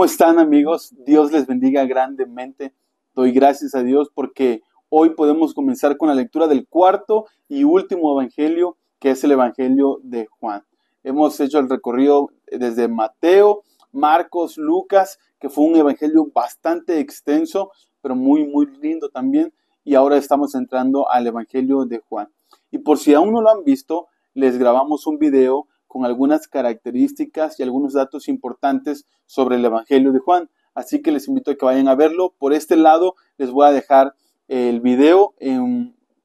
¿Cómo están, amigos? Dios les bendiga grandemente. Doy gracias a Dios porque hoy podemos comenzar con la lectura del cuarto y último evangelio, que es el evangelio de Juan. Hemos hecho el recorrido desde Mateo, Marcos, Lucas, que fue un evangelio bastante extenso, pero muy lindo también. Y ahora estamos entrando al evangelio de Juan. Y por si aún no lo han visto, les grabamos un video con algunas características y algunos datos importantes sobre el Evangelio de Juan. Así que les invito a que vayan a verlo. Por este lado les voy a dejar el video.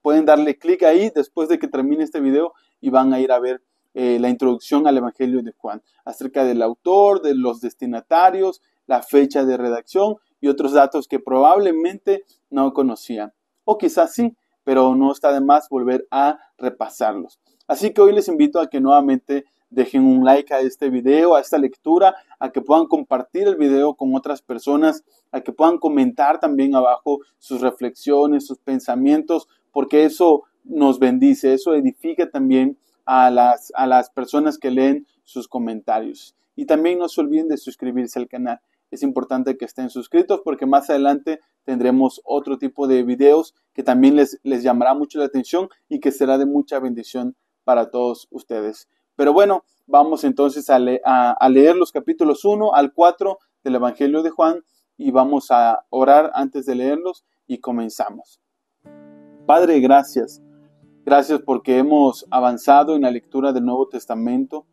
Pueden darle clic ahí después de que termine este video y van a ir a ver la introducción al Evangelio de Juan, acerca del autor, de los destinatarios, la fecha de redacción y otros datos que probablemente no conocían. O quizás sí, pero no está de más volver a repasarlos. Así que hoy les invito a que nuevamente dejen un like a este video, a esta lectura, a que puedan compartir el video con otras personas, a que puedan comentar también abajo sus reflexiones, sus pensamientos, porque eso nos bendice, eso edifica también a las personas que leen sus comentarios. Y también no se olviden de suscribirse al canal. Es importante que estén suscritos porque más adelante tendremos otro tipo de videos que también les llamará mucho la atención y que será de mucha bendición para todos ustedes. Pero bueno, vamos entonces a leer los capítulos 1 al 4 del Evangelio de Juan y vamos a orar antes de leerlos y comenzamos. Padre, gracias. Gracias porque hemos avanzado en la lectura del Nuevo Testamento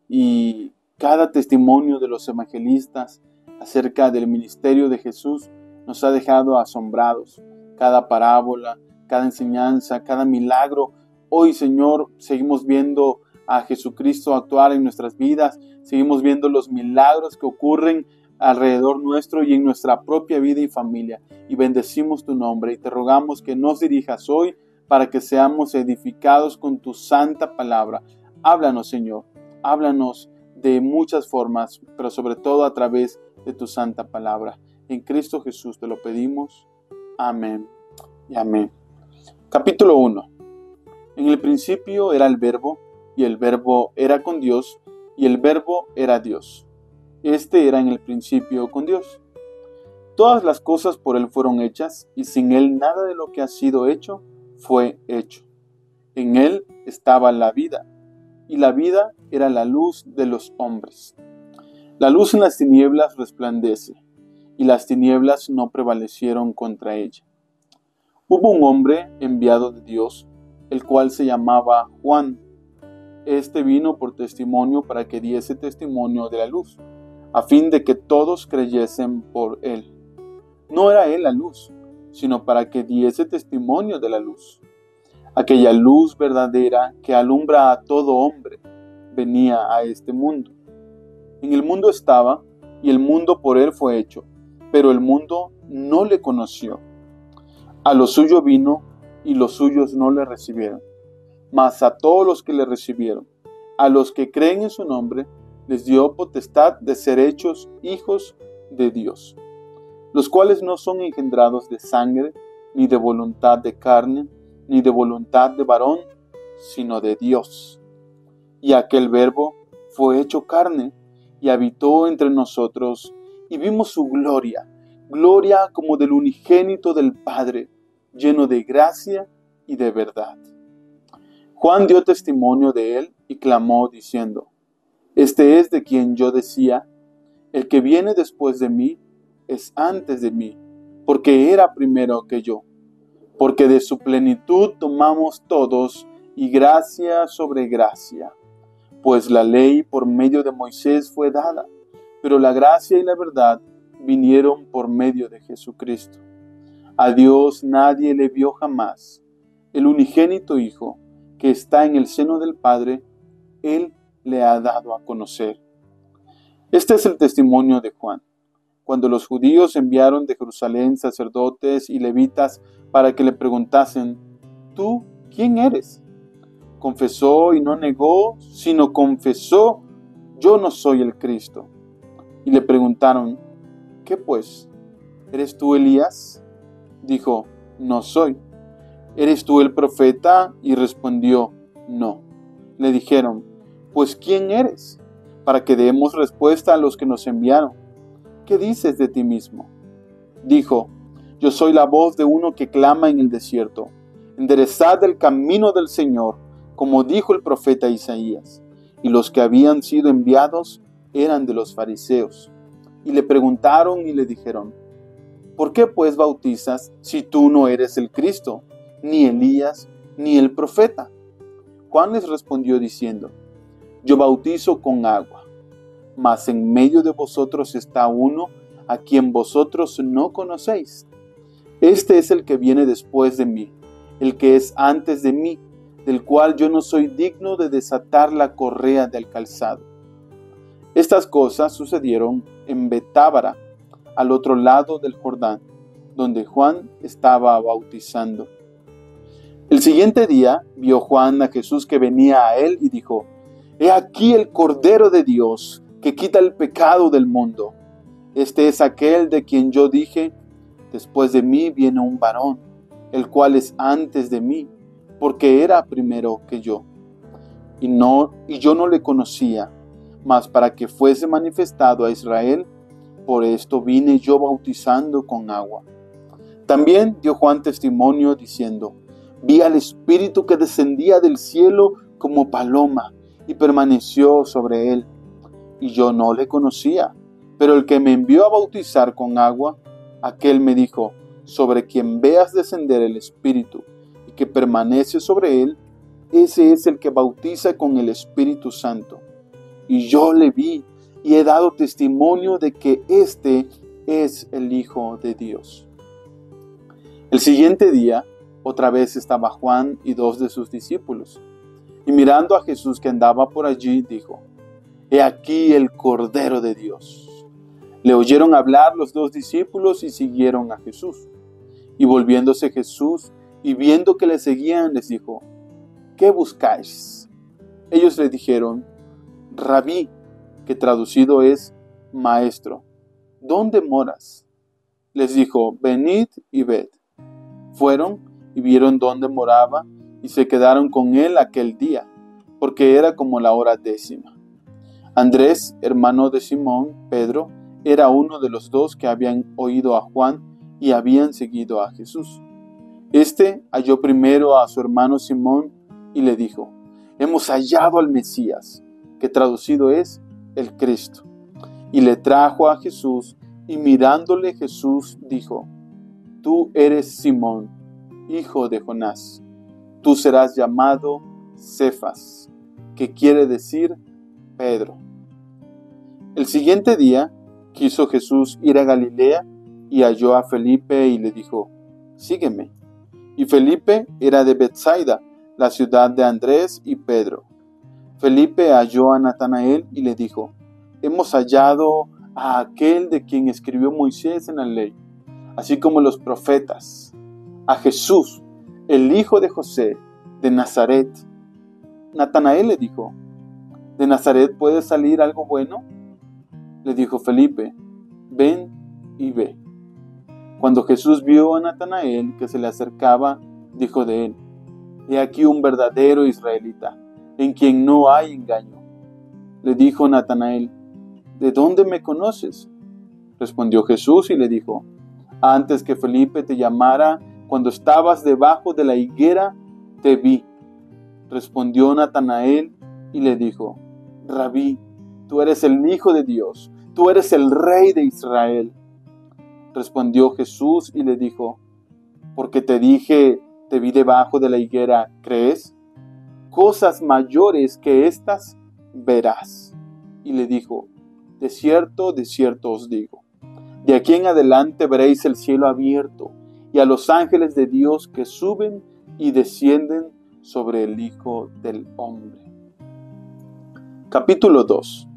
y cada testimonio de los evangelistas acerca del ministerio de Jesús nos ha dejado asombrados. Cada parábola, cada enseñanza, cada milagro. Hoy, Señor, seguimos viendo a Jesucristo actuar en nuestras vidas, seguimos viendo los milagros que ocurren alrededor nuestro y en nuestra propia vida y familia. Y bendecimos tu nombre y te rogamos que nos dirijas hoy para que seamos edificados con tu santa palabra. Háblanos, Señor, háblanos de muchas formas, pero sobre todo a través de tu santa palabra. En Cristo Jesús te lo pedimos. Amén y amén. Capítulo 1. En el principio era el Verbo, y el Verbo era con Dios, y el Verbo era Dios. Este era en el principio con Dios. Todas las cosas por Él fueron hechas, y sin Él nada de lo que ha sido hecho fue hecho. En Él estaba la vida, y la vida era la luz de los hombres. La luz en las tinieblas resplandece, y las tinieblas no prevalecieron contra ella. Hubo un hombre enviado de Dios, el cual se llamaba Juan. Este vino por testimonio para que diese testimonio de la luz, a fin de que todos creyesen por él. No era él la luz, sino para que diese testimonio de la luz. Aquella luz verdadera que alumbra a todo hombre venía a este mundo. En el mundo estaba, y el mundo por él fue hecho, pero el mundo no le conoció. A lo suyo vino, y los suyos no le recibieron. Mas a todos los que le recibieron, a los que creen en su nombre, les dio potestad de ser hechos hijos de Dios, los cuales no son engendrados de sangre, ni de voluntad de carne, ni de voluntad de varón, sino de Dios. Y aquel Verbo fue hecho carne, y habitó entre nosotros, y vimos su gloria, gloria como del unigénito del Padre, lleno de gracia y de verdad. Juan dio testimonio de él y clamó diciendo: Este es de quien yo decía, el que viene después de mí es antes de mí, porque era primero que yo. Porque de su plenitud tomamos todos, y gracia sobre gracia. Pues la ley por medio de Moisés fue dada, pero la gracia y la verdad vinieron por medio de Jesucristo. A Dios nadie le vio jamás. El unigénito Hijo, que está en el seno del Padre, Él le ha dado a conocer. Este es el testimonio de Juan. Cuando los judíos enviaron de Jerusalén sacerdotes y levitas para que le preguntasen: ¿Tú quién eres? Confesó y no negó, sino confesó: Yo no soy el Cristo. Y le preguntaron: ¿Qué pues? ¿Eres tú Elías? Dijo: No soy. ¿Eres tú el profeta? Y respondió: No. Le dijeron: Pues ¿quién eres? Para que demos respuesta a los que nos enviaron. ¿qué dices de ti mismo? Dijo, yo soy la voz de uno que clama en el desierto, enderezad el camino del Señor, como dijo el profeta Isaías. Y los que habían sido enviados eran de los fariseos. Y le preguntaron y le dijeron, ¿por qué pues bautizas si tú no eres el Cristo, ni Elías, ni el profeta? Juan les respondió diciendo, yo bautizo con agua, mas en medio de vosotros está uno a quien vosotros no conocéis. Este es el que viene después de mí, el que es antes de mí, del cual yo no soy digno de desatar la correa del calzado. Estas cosas sucedieron en Betábara, al otro lado del Jordán, donde Juan estaba bautizando. El siguiente día vio Juan a Jesús que venía a él y dijo, he aquí el Cordero de Dios, que quita el pecado del mundo. Este es aquel de quien yo dije, después de mí viene un varón, el cual es antes de mí, porque era primero que yo. Y yo no le conocía, mas para que fuese manifestado a Israel, por esto vine yo bautizando con agua. También dio Juan testimonio diciendo, vi al Espíritu que descendía del cielo como paloma y permaneció sobre él. Y yo no le conocía, pero el que me envió a bautizar con agua, aquel me dijo, sobre quien veas descender el Espíritu y que permanece sobre él, ese es el que bautiza con el Espíritu Santo. Y yo le vi y he dado testimonio de que este es el Hijo de Dios. El siguiente día, otra vez estaba Juan y 2 de sus discípulos. Y mirando a Jesús que andaba por allí, dijo, he aquí el Cordero de Dios. Le oyeron hablar los 2 discípulos y siguieron a Jesús. Y volviéndose Jesús y viendo que le seguían, les dijo, ¿qué buscáis? Ellos le dijeron, Rabí, que traducido es maestro, ¿dónde moras? Les dijo, venid y ved. Fueron y vieron dónde moraba y se quedaron con él aquel día, porque era como la hora 10. Andrés, hermano de Simón, Pedro, era uno de los 2 que habían oído a Juan y habían seguido a Jesús. Este halló primero a su hermano Simón y le dijo, hemos hallado al Mesías, que traducido es el Cristo. Y le trajo a Jesús, y mirándole Jesús dijo, tú eres Simón, hijo de Jonás, tú serás llamado Cefas, que quiere decir Pedro. El siguiente día quiso Jesús ir a Galilea y halló a Felipe y le dijo, sígueme. Y Felipe era de Betsaida, la ciudad de Andrés y Pedro. Felipe halló a Natanael y le dijo, hemos hallado a aquel de quien escribió Moisés en la ley, así como los profetas, a Jesús, el hijo de José, de Nazaret. Natanael le dijo, ¿de Nazaret puede salir algo bueno? Le dijo Felipe, ven y ve. Cuando Jesús vio a Natanael que se le acercaba, dijo de él, he aquí un verdadero israelita, en quien no hay engaño. Le dijo Natanael, ¿de dónde me conoces? Respondió Jesús y le dijo, antes que Felipe te llamara, cuando estabas debajo de la higuera, te vi. Respondió Natanael y le dijo, Rabí, tú eres el Hijo de Dios, tú eres el Rey de Israel. Respondió Jesús y le dijo, porque te dije, te vi debajo de la higuera, ¿crees? Cosas mayores que estas verás. Y le dijo, de cierto os digo, de aquí en adelante veréis el cielo abierto y a los ángeles de Dios que suben y descienden sobre el Hijo del Hombre. Capítulo 2.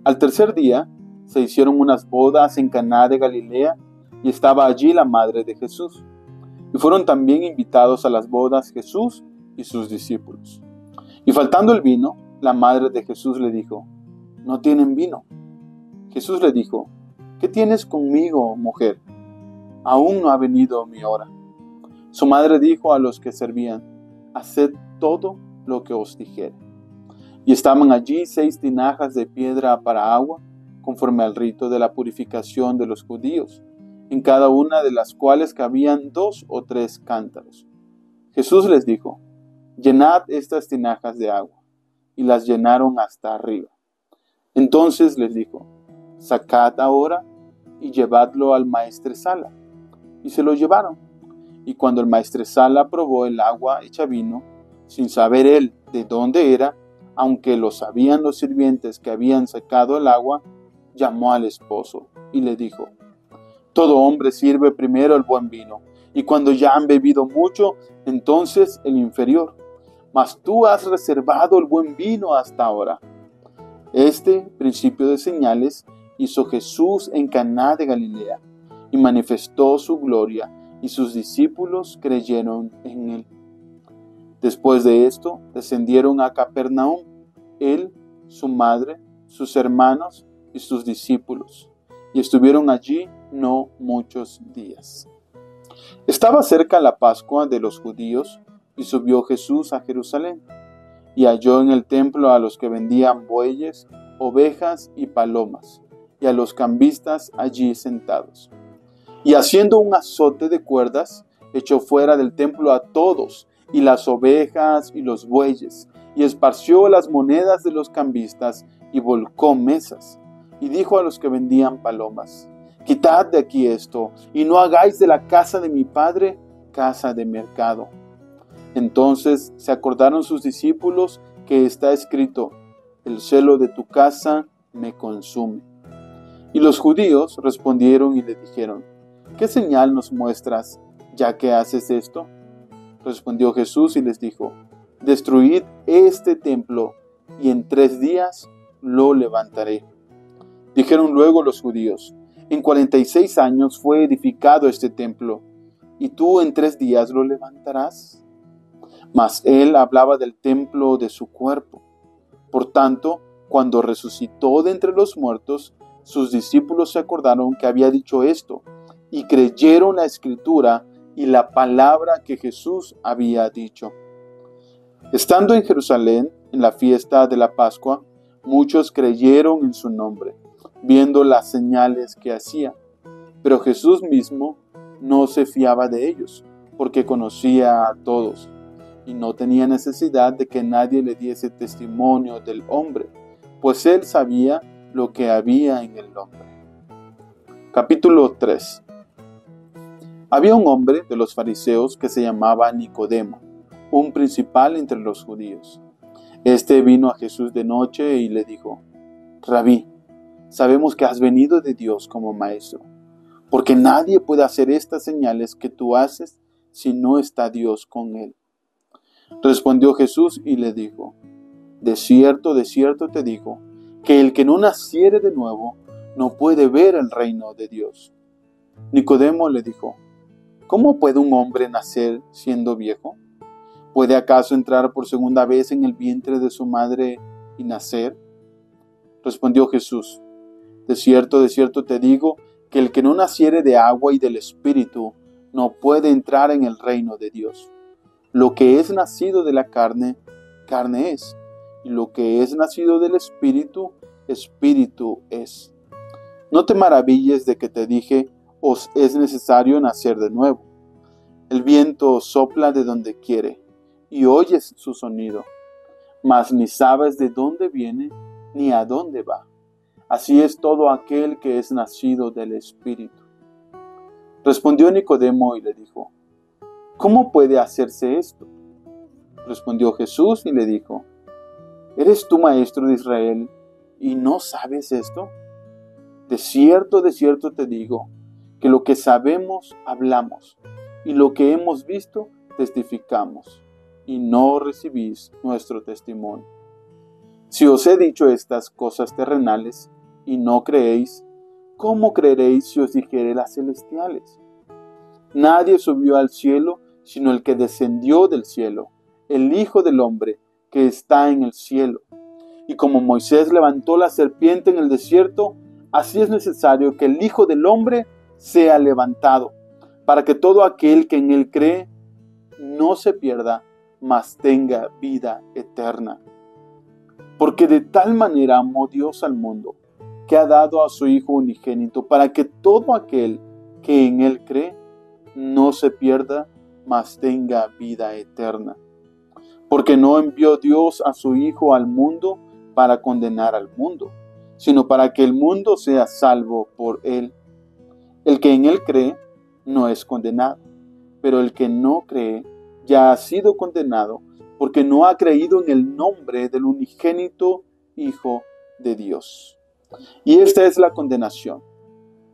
Al tercer día se hicieron unas bodas en Caná de Galilea y estaba allí la madre de Jesús. Y fueron también invitados a las bodas Jesús y sus discípulos. Y faltando el vino, la madre de Jesús le dijo, no tienen vino. Jesús le dijo, ¿qué tienes conmigo, mujer? Aún no ha venido mi hora. Su madre dijo a los que servían, haced todo lo que os dijere. Y estaban allí 6 tinajas de piedra para agua, conforme al rito de la purificación de los judíos, en cada una de las cuales cabían 2 o 3 cántaros. Jesús les dijo: llenad estas tinajas de agua, y las llenaron hasta arriba. Entonces les dijo: sacad ahora y llevadlo al maestresala. Y se lo llevaron. Y cuando el maestresala probó el agua hecha vino, sin saber él de dónde era, aunque lo sabían los sirvientes que habían sacado el agua, llamó al esposo y le dijo: todo hombre sirve primero el buen vino, y cuando ya han bebido mucho, entonces el inferior. Mas tú has reservado el buen vino hasta ahora. Este principio de señales hizo Jesús en Caná de Galilea, y manifestó su gloria, y sus discípulos creyeron en él. Después de esto, descendieron a Capernaum, él, su madre, sus hermanos y sus discípulos, y estuvieron allí no muchos días. Estaba cerca la Pascua de los judíos, y subió Jesús a Jerusalén, y halló en el templo a los que vendían bueyes, ovejas y palomas, y a los cambistas allí sentados. Y haciendo un azote de cuerdas, echó fuera del templo a todos, y las ovejas y los bueyes, y esparció las monedas de los cambistas, y volcó mesas. Y dijo a los que vendían palomas: quitad de aquí esto, y no hagáis de la casa de mi padre casa de mercado. Entonces se acordaron sus discípulos que está escrito: el celo de tu casa me consume. Y los judíos respondieron y le dijeron: ¿qué señal nos muestras, ya que haces esto? Respondió Jesús y les dijo: destruid este templo, y en 3 días lo levantaré. Dijeron luego los judíos: en 46 años fue edificado este templo, ¿y tú en 3 días lo levantarás? Mas él hablaba del templo de su cuerpo. Por tanto, cuando resucitó de entre los muertos, sus discípulos se acordaron que había dicho esto, y creyeron la escritura y la palabra que Jesús había dicho. Estando en Jerusalén, en la fiesta de la Pascua, muchos creyeron en su nombre, viendo las señales que hacía. Pero Jesús mismo no se fiaba de ellos, porque conocía a todos, y no tenía necesidad de que nadie le diese testimonio del hombre, pues él sabía lo que había en el hombre. Capítulo 3. Había un hombre de los fariseos que se llamaba Nicodemo, un principal entre los judíos. Este vino a Jesús de noche y le dijo: Rabí, sabemos que has venido de Dios como maestro, porque nadie puede hacer estas señales que tú haces si no está Dios con él. Respondió Jesús y le dijo: de cierto te digo, que el que no naciere de nuevo no puede ver el reino de Dios. Nicodemo le dijo: ¿cómo puede un hombre nacer siendo viejo? ¿Puede acaso entrar por segunda vez en el vientre de su madre y nacer? Respondió Jesús: de cierto te digo, que el que no naciere de agua y del Espíritu no puede entrar en el reino de Dios. Lo que es nacido de la carne, carne es, y lo que es nacido del Espíritu, Espíritu es. No te maravilles de que te dije: os es necesario nacer de nuevo. El viento sopla de donde quiere, y oyes su sonido, mas ni sabes de dónde viene ni a dónde va. Así es todo aquel que es nacido del Espíritu. Respondió Nicodemo y le dijo: ¿cómo puede hacerse esto? Respondió Jesús y le dijo: ¿eres tú maestro de Israel y no sabes esto? De cierto te digo, que lo que sabemos hablamos, y lo que hemos visto testificamos, y no recibís nuestro testimonio. Si os he dicho estas cosas terrenales y no creéis, ¿cómo creeréis si os dijere las celestiales? Nadie subió al cielo sino el que descendió del cielo, el Hijo del Hombre que está en el cielo. Y como Moisés levantó la serpiente en el desierto, así es necesario que el Hijo del Hombre sea levantado, para que todo aquel que en él cree no se pierda, mas tenga vida eterna. Porque de tal manera amó Dios al mundo, que ha dado a su Hijo unigénito, para que todo aquel que en Él cree no se pierda, mas tenga vida eterna. Porque no envió Dios a su Hijo al mundo para condenar al mundo, sino para que el mundo sea salvo por Él. El que en Él cree no es condenado, pero el que no cree ya ha sido condenado, porque no ha creído en el nombre del unigénito Hijo de Dios. Y esta es la condenación,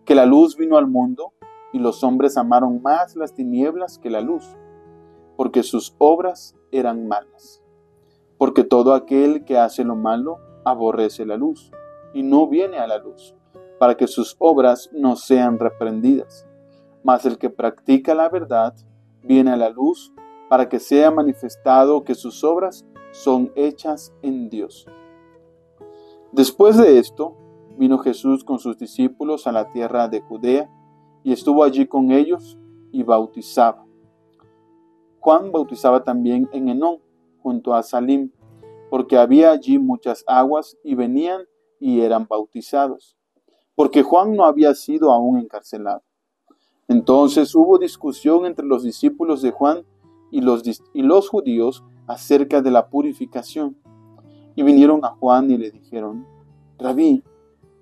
que la luz vino al mundo, y los hombres amaron más las tinieblas que la luz, porque sus obras eran malas. Porque todo aquel que hace lo malo aborrece la luz, y no viene a la luz, para que sus obras no sean reprendidas. Mas el que practica la verdad viene a la luz, para que sea manifestado que sus obras son hechas en Dios. Después de esto, vino Jesús con sus discípulos a la tierra de Judea, y estuvo allí con ellos y bautizaba. Juan bautizaba también en Enón, junto a Salim, porque había allí muchas aguas, y venían y eran bautizados, porque Juan no había sido aún encarcelado. Entonces hubo discusión entre los discípulos de Juan y los judíos acerca de la purificación. Y vinieron a Juan y le dijeron: Rabí,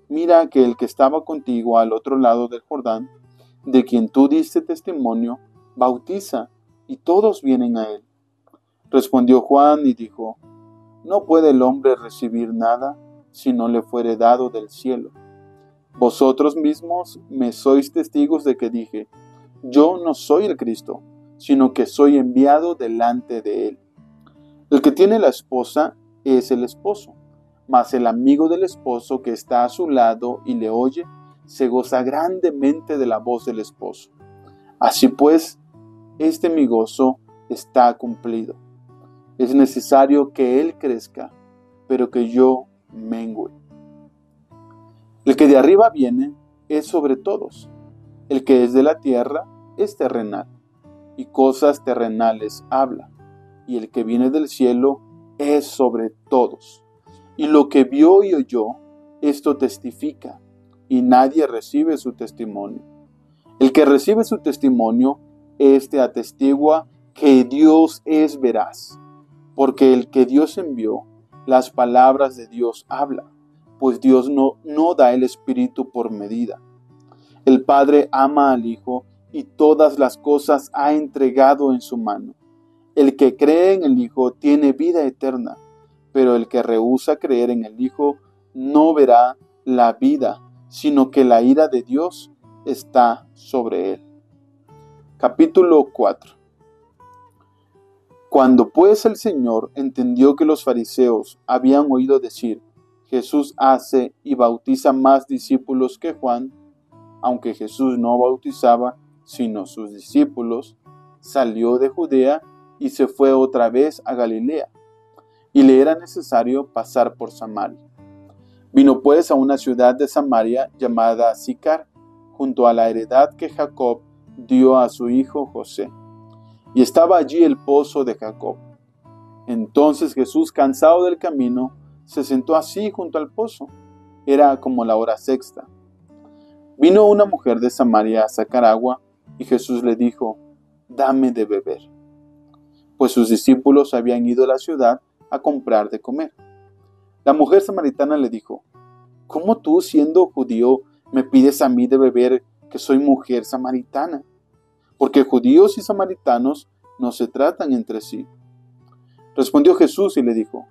mira que el que estaba contigo al otro lado del Jordán, de quien tú diste testimonio, bautiza, y todos vienen a él. Respondió Juan y dijo: No puede el hombre recibir nada si no le fuere dado del cielo. Vosotros mismos me sois testigos de que dije: Yo no soy el Cristo, sino que soy enviado delante de él. El que tiene la esposa es el esposo, mas el amigo del esposo que está a su lado y le oye, se goza grandemente de la voz del esposo. Así pues, mi gozo está cumplido. Es necesario que él crezca, pero que yo mengüe. El que de arriba viene es sobre todos. El que es de la tierra es terrenal, y cosas terrenales habla. Y el que viene del cielo es sobre todos. Y lo que vio y oyó, esto testifica, y nadie recibe su testimonio. El que recibe su testimonio, este atestigua que Dios es veraz, porque el que Dios envió, las palabras de Dios habla, pues Dios no da el Espíritu por medida. El Padre ama al Hijo y todas las cosas ha entregado en su mano. El que cree en el Hijo tiene vida eterna, pero el que rehúsa creer en el Hijo no verá la vida, sino que la ira de Dios está sobre él. Capítulo 4. Cuando pues el Señor entendió que los fariseos habían oído decir: Jesús hace y bautiza más discípulos que Juan, aunque Jesús no bautizaba sino sus discípulos, salió de Judea y se fue otra vez a Galilea, y le era necesario pasar por Samaria. Vino pues a una ciudad de Samaria llamada Sicar, junto a la heredad que Jacob dio a su hijo José. Y estaba allí el pozo de Jacob. Entonces Jesús, cansado del camino, se sentó así junto al pozo. Era como la hora sexta. Vino una mujer de Samaria a sacar agua, y Jesús le dijo: Dame de beber. Pues sus discípulos habían ido a la ciudad a comprar de comer. La mujer samaritana le dijo: ¿Cómo tú, siendo judío, me pides a mí de beber, que soy mujer samaritana? Porque judíos y samaritanos no se tratan entre sí. Respondió Jesús y le dijo: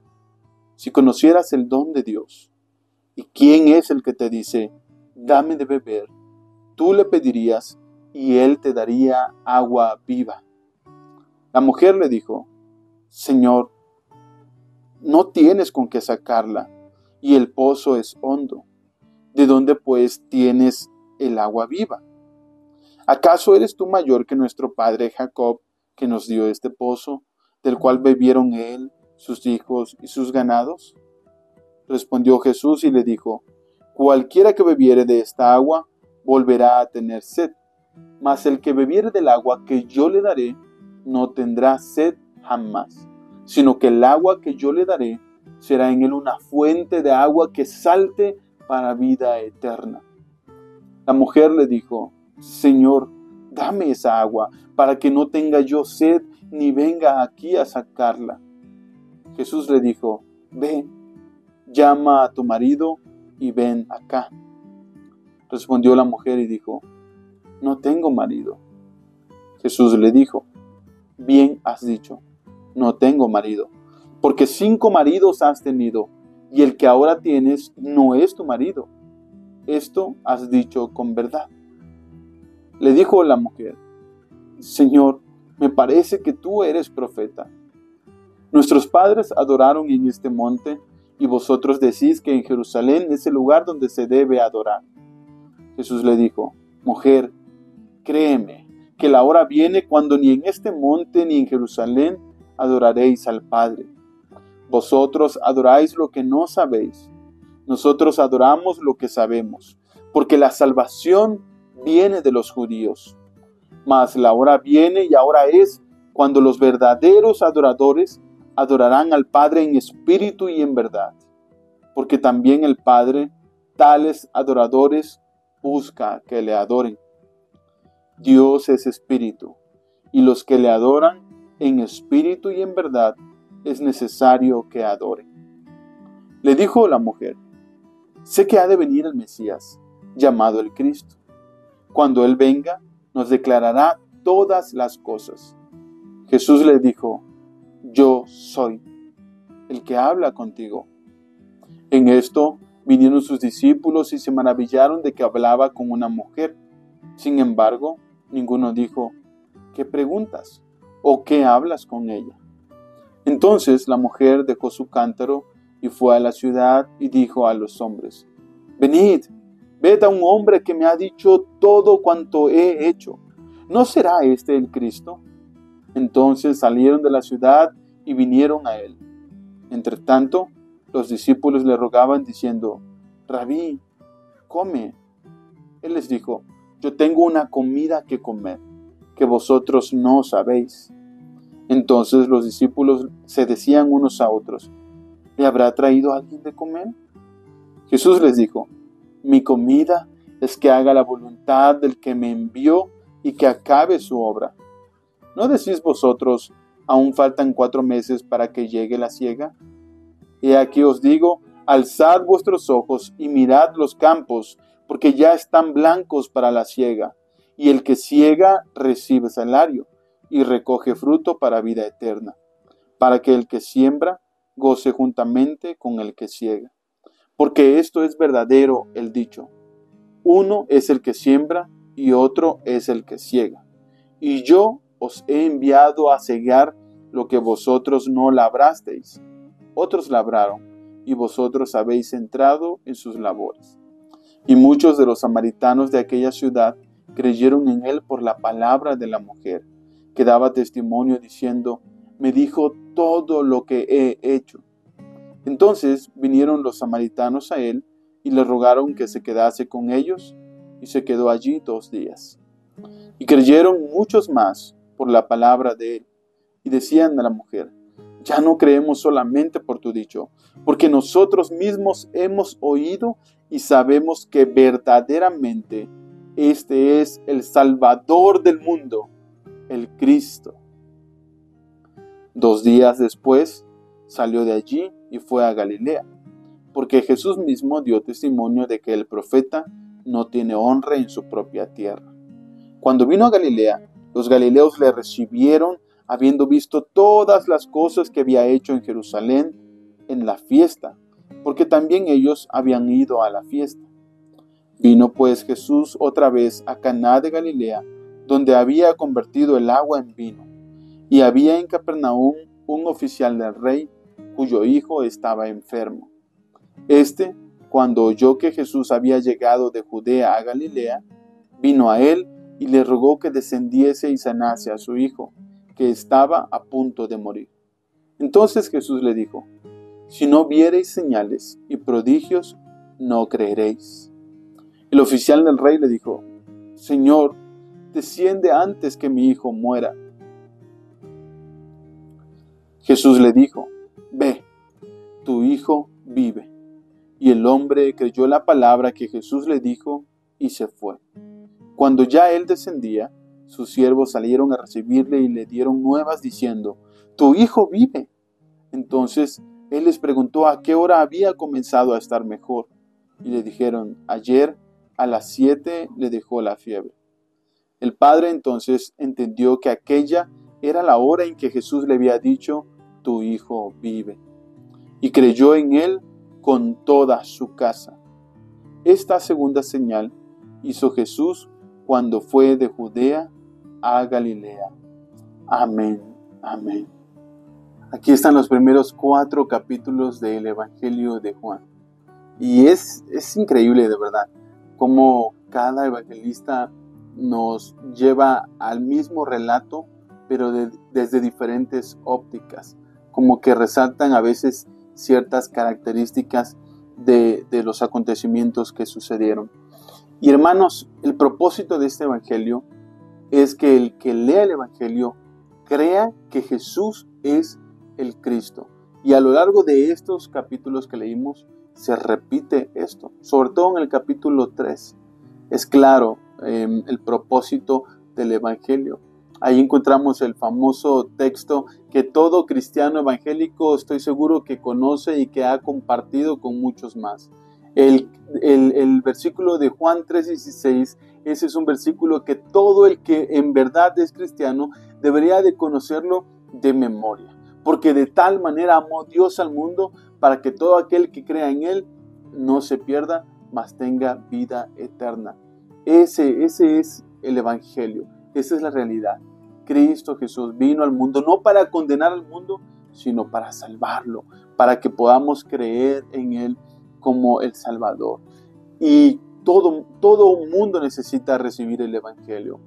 Si conocieras el don de Dios, y quién es el que te dice: Dame de beber, tú le pedirías, y él te daría agua viva. La mujer le dijo: Señor, no tienes con qué sacarla, y el pozo es hondo. ¿De dónde pues tienes el agua viva? ¿Acaso eres tú mayor que nuestro padre Jacob, que nos dio este pozo, del cual bebieron él, sus hijos y sus ganados? Respondió Jesús y le dijo: Cualquiera que bebiere de esta agua volverá a tener sed, mas el que bebiere del agua que yo le daré no tendrá sed jamás, sino que el agua que yo le daré será en él una fuente de agua que salte para vida eterna. La mujer le dijo: Señor, dame esa agua para que no tenga yo sed ni venga aquí a sacarla. Jesús le dijo: Ve, llama a tu marido y ven acá. Respondió la mujer y dijo: No tengo marido. Jesús le dijo: Bien has dicho, no tengo marido, porque 5 maridos has tenido, y el que ahora tienes no es tu marido. Esto has dicho con verdad. Le dijo la mujer: Señor, me parece que tú eres profeta. Nuestros padres adoraron en este monte, y vosotros decís que en Jerusalén es el lugar donde se debe adorar. Jesús le dijo: Mujer, créeme, que la hora viene cuando ni en este monte ni en Jerusalén adoraréis al Padre. Vosotros adoráis lo que no sabéis. Nosotros adoramos lo que sabemos, porque la salvación viene de los judíos. Mas la hora viene y ahora es cuando los verdaderos adoradores adorarán al Padre en espíritu y en verdad, porque también el Padre tales adoradores busca que le adoren. Dios es espíritu, y los que le adoran en espíritu y en verdad es necesario que adoren. Le dijo la mujer: Sé que ha de venir el Mesías, llamado el Cristo. Cuando Él venga, nos declarará todas las cosas. Jesús le dijo: Yo soy el que habla contigo. En esto vinieron sus discípulos y se maravillaron de que hablaba con una mujer. Sin embargo, ninguno dijo: ¿Qué preguntas? ¿O qué hablas con ella? Entonces la mujer dejó su cántaro y fue a la ciudad y dijo a los hombres: Venid, ved a un hombre que me ha dicho todo cuanto he hecho. ¿No será este el Cristo? Entonces salieron de la ciudad y vinieron a él. Entretanto, los discípulos le rogaban diciendo: Rabí, come. Él les dijo: Yo tengo una comida que comer, que vosotros no sabéis. Entonces los discípulos se decían unos a otros: ¿Le habrá traído alguien de comer? Jesús les dijo: Mi comida es que haga la voluntad del que me envió y que acabe su obra. ¿No decís vosotros: aún faltan 4 meses para que llegue la siega? He aquí os digo: alzad vuestros ojos y mirad los campos, porque ya están blancos para la siega, y el que siega recibe salario, y recoge fruto para vida eterna, para que el que siembra goce juntamente con el que siega. Porque esto es verdadero el dicho: uno es el que siembra y otro es el que siega. Y yo os he enviado a segar lo que vosotros no labrasteis. Otros labraron, y vosotros habéis entrado en sus labores. Y muchos de los samaritanos de aquella ciudad creyeron en él por la palabra de la mujer, que daba testimonio diciendo: Me dijo todo lo que he hecho. Entonces vinieron los samaritanos a él y le rogaron que se quedase con ellos, y se quedó allí 2 días. Y creyeron muchos más por la palabra de él, y decían a la mujer: Ya no creemos solamente por tu dicho, porque nosotros mismos hemos oído y sabemos que verdaderamente este es el Salvador del mundo, el Cristo. 2 días después salió de allí y fue a Galilea, porque Jesús mismo dio testimonio de que el profeta no tiene honra en su propia tierra. Cuando vino a Galilea, los galileos le recibieron, habiendo visto todas las cosas que había hecho en Jerusalén en la fiesta, porque también ellos habían ido a la fiesta. Vino pues Jesús otra vez a Caná de Galilea, donde había convertido el agua en vino. Y había en Capernaum un oficial del rey, cuyo hijo estaba enfermo. Este, cuando oyó que Jesús había llegado de Judea a Galilea, vino a él y le rogó que descendiese y sanase a su hijo, que estaba a punto de morir. Entonces Jesús le dijo: Si no viereis señales y prodigios, no creeréis. El oficial del rey le dijo: Señor, desciende antes que mi hijo muera. Jesús le dijo: Ve, tu hijo vive. Y el hombre creyó la palabra que Jesús le dijo y se fue. Cuando ya él descendía, sus siervos salieron a recibirle y le dieron nuevas diciendo: «Tu hijo vive». Entonces él les preguntó a qué hora había comenzado a estar mejor. Y le dijeron: «Ayer a las 7 le dejó la fiebre». El padre entonces entendió que aquella era la hora en que Jesús le había dicho: «Tu hijo vive». Y creyó en él con toda su casa. Esta segunda señal hizo Jesús cuando fue de Judea a Galilea. Amén, amén. Aquí están los primeros 4 capítulos del Evangelio de Juan. Y es increíble, de verdad, cómo cada evangelista nos lleva al mismo relato, pero desde diferentes ópticas, como que resaltan a veces ciertas características de los acontecimientos que sucedieron. Y hermanos, el propósito de este evangelio es que el que lea el evangelio crea que Jesús es el Cristo. Y a lo largo de estos capítulos que leímos se repite esto, sobre todo en el capítulo 3. Es claro el propósito del evangelio. Ahí encontramos el famoso texto que todo cristiano evangélico estoy seguro que conoce y que ha compartido con muchos más. El versículo de Juan 3:16, ese es un versículo que todo el que en verdad es cristiano debería de conocerlo de memoria. Porque de tal manera amó Dios al mundo para que todo aquel que crea en Él no se pierda, mas tenga vida eterna. Ese es el evangelio, esa es la realidad. Cristo Jesús vino al mundo no para condenar al mundo, sino para salvarlo, para que podamos creer en Él como el Salvador. Y todo mundo necesita recibir el evangelio.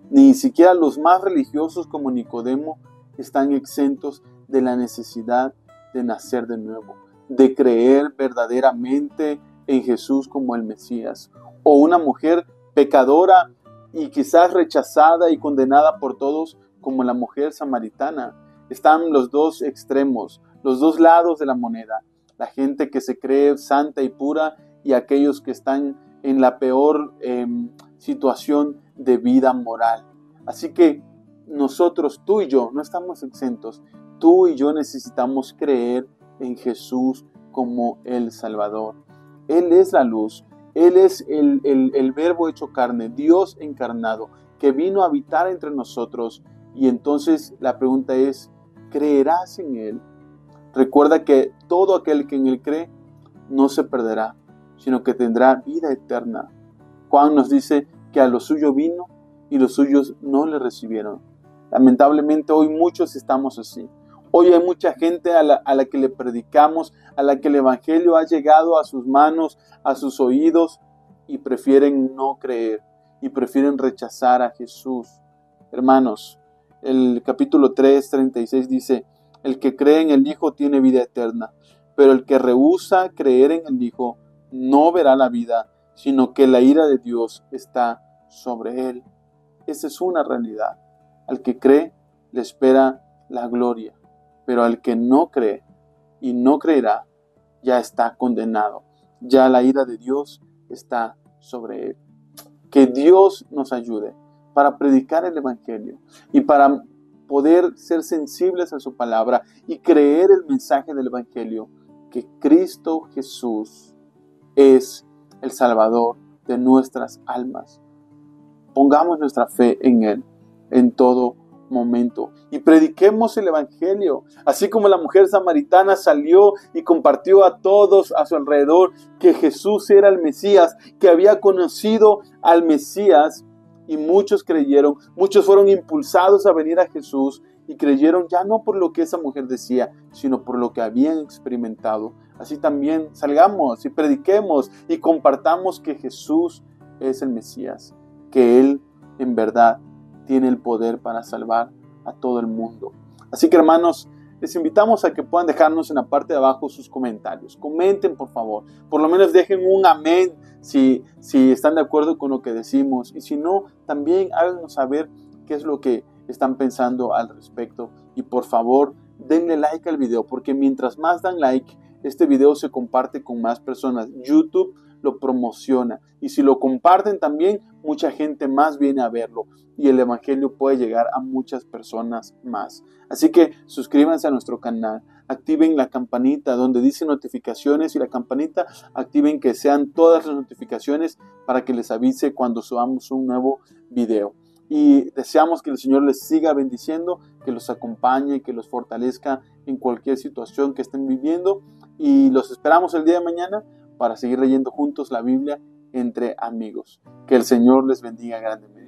Ni siquiera los más religiosos como Nicodemo están exentos de la necesidad de nacer de nuevo, de creer verdaderamente en Jesús como el Mesías. O una mujer pecadora y quizás rechazada y condenada por todos como la mujer samaritana. Están los dos extremos, los dos lados de la moneda. La gente que se cree santa y pura y aquellos que están en la peor situación de vida moral. Así que nosotros, tú y yo, no estamos exentos. Tú y yo necesitamos creer en Jesús como el Salvador. Él es la luz. Él es el verbo hecho carne, Dios encarnado, que vino a habitar entre nosotros. Y entonces la pregunta es, ¿creerás en Él? Recuerda que todo aquel que en Él cree no se perderá, sino que tendrá vida eterna. Juan nos dice que a lo suyo vino y los suyos no le recibieron. Lamentablemente hoy muchos estamos así. Hoy hay mucha gente a la que le predicamos, a la que el evangelio ha llegado a sus manos, a sus oídos, y prefieren no creer, y prefieren rechazar a Jesús. Hermanos, el capítulo 3:36 dice: el que cree en el Hijo tiene vida eterna, pero el que rehúsa creer en el Hijo no verá la vida, sino que la ira de Dios está sobre él. Esa es una realidad. Al que cree le espera la gloria, pero al que no cree y no creerá ya está condenado. Ya la ira de Dios está sobre él. Que Dios nos ayude para predicar el evangelio y para poder ser sensibles a su palabra y creer el mensaje del evangelio, que Cristo Jesús es el Salvador de nuestras almas. Pongamos nuestra fe en Él en todo momento y prediquemos el evangelio, así como la mujer samaritana salió y compartió a todos a su alrededor que Jesús era el Mesías, que había conocido al Mesías, y muchos creyeron, muchos fueron impulsados a venir a Jesús y creyeron ya no por lo que esa mujer decía, sino por lo que habían experimentado. Así también salgamos y prediquemos y compartamos que Jesús es el Mesías, que Él en verdad tiene el poder para salvar a todo el mundo. Así que hermanos, les invitamos a que puedan dejarnos en la parte de abajo sus comentarios. Comenten, por favor. Por lo menos dejen un amén si están de acuerdo con lo que decimos. Y si no, también háganos saber qué es lo que están pensando al respecto. Y por favor, denle like al video, porque mientras más dan like, este video se comparte con más personas. YouTube lo promociona y si lo comparten también, mucha gente más viene a verlo y el evangelio puede llegar a muchas personas más. Así que suscríbanse a nuestro canal, activen la campanita donde dice notificaciones y la campanita activen que sean todas las notificaciones para que les avise cuando subamos un nuevo video. Y deseamos que el Señor les siga bendiciendo, que los acompañe, que los fortalezca en cualquier situación que estén viviendo. Y los esperamos el día de mañana para seguir leyendo juntos la Biblia entre amigos. Que el Señor les bendiga grandemente.